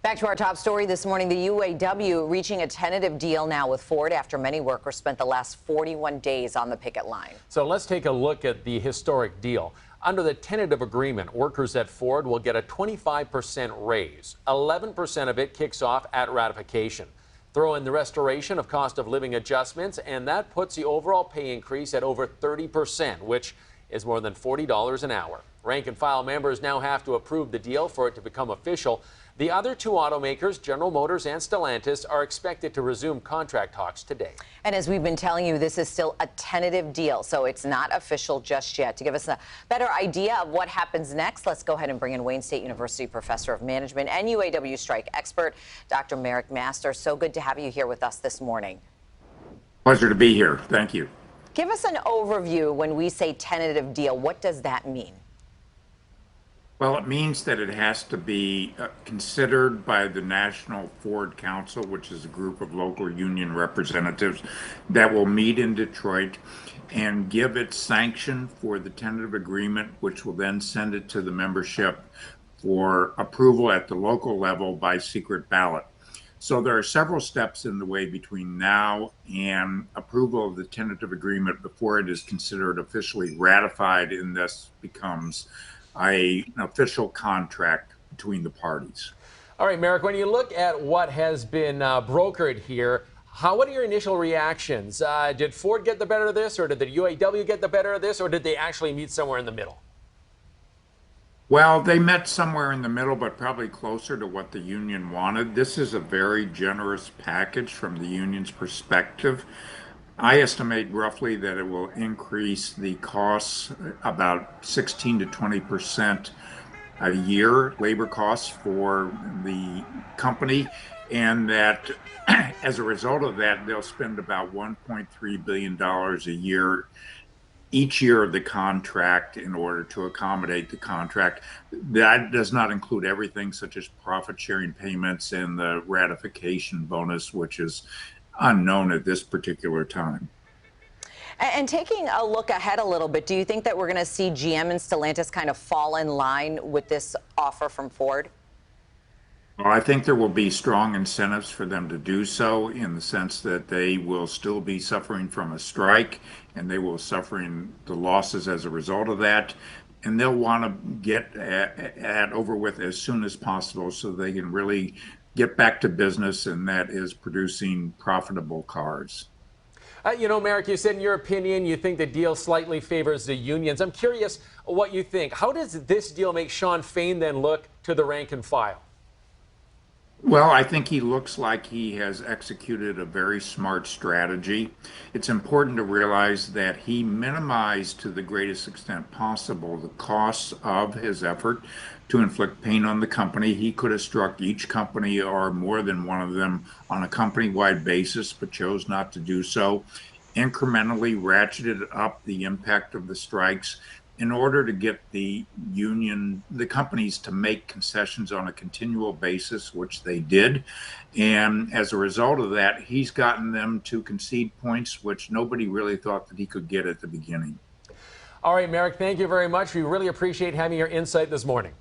Back to our top story this morning, the UAW reaching a tentative deal now with Ford after many workers spent the last 41 days on the picket line. So let's take a look at the historic deal. Under the tentative agreement, workers at Ford will get a 25% raise. 11% of it kicks off at ratification. Throw in the restoration of cost of living adjustments, and that puts the overall pay increase at over 30%, which is more than $40 an hour. Rank and file members now have to approve the deal for it to become official. The other two automakers, General Motors and Stellantis, are expected to resume contract talks today. And as we've been telling you, this is still a tentative deal, so it's not official just yet. To give us a better idea of what happens next, let's go ahead and bring in Wayne State University Professor of Management and UAW strike expert, Dr. Marick Masters. So good to have you here with us this morning. Pleasure to be here. Thank you. Give us an overview when we say tentative deal. What does that mean? Well, it means that it has to be considered by the National Ford Council, which is a group of local union representatives that will meet in Detroit and give its sanction for the tentative agreement, which will then send it to the membership for approval at the local level by secret ballot. So there are several steps in the way between now and approval of the tentative agreement before it is considered officially ratified and thus becomes an official contract between the parties. All right, Marick, when you look at what has been brokered here, what are your initial reactions? Did Ford get the better of this, or did the UAW get the better of this, or did they actually meet somewhere in the middle? Well, they met somewhere in the middle, but probably closer to what the union wanted. This is a very generous package from the union's perspective. I estimate roughly that it will increase the costs about 16 to 20% a year, labor costs for the company, and that as a result of that, they'll spend about $1.3 billion a year each year of the contract in order to accommodate the contract. That does not include everything such as profit sharing payments and the ratification bonus, which is unknown at this particular time. And taking a look ahead a little bit, do you think that we're going to see GM and Stellantis kind of fall in line with this offer from Ford? Well, I think there will be strong incentives for them to do so, in the sense that they will still be suffering from a strike and they will suffering the losses as a result of that. And they'll want to get that over with as soon as possible so they can really get back to business, and that is producing profitable cars. You know, Marick, you said in your opinion you think the deal slightly favors the unions. I'm curious what you think. How does this deal make Shawn Fain then look to the rank and file? Well, I think he looks like he has executed a very smart strategy. It's important to realize that he minimized to the greatest extent possible the costs of his effort to inflict pain on the company. He could have struck each company or more than one of them on a company-wide basis, but chose not to do so. Incrementally ratcheted up the impact of the strikes in order to get the companies to make concessions on a continual basis, which they did. And as a result of that, he's gotten them to concede points, which nobody really thought that he could get at the beginning. All right, Marick, thank you very much. We really appreciate having your insight this morning.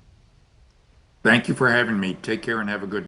Thank you for having me. Take care and have a good day.